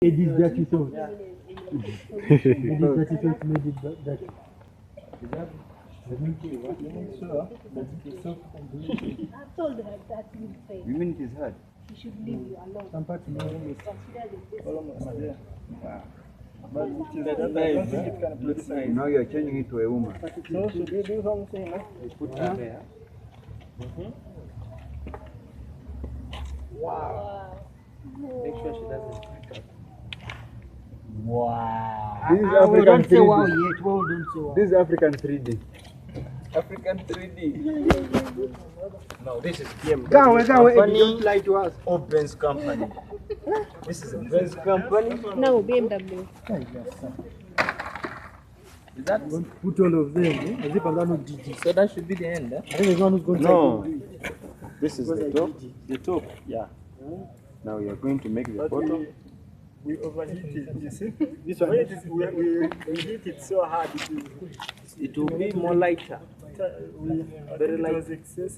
It is dirty sauce. It is dirty sauce made it dirty. I've told her that you fail. You mean it is hard? She should leave you alone. Some parts more. Consider the Now you are changing it to a woman. So should we do something? You put her there. Wow. Make sure she doesn't crack up. Wow. This is African Don't say 3D. wow yet. Wow, don't say wow. This is African 3D. African 3D. No, this is BMW. Go away, company. don't lie to us. Or Benz company. This is a Benz company. No, BMW. Is that Put all of them. As if I'm not DG. so? That should be the end. I think there's one who's going No. to This is the top. The top, yeah. Now you are going to make the bottom. We overheat it, you see? This When one. it is, we heat it so hard, It will be more lighter. we, Very it light. was excessive.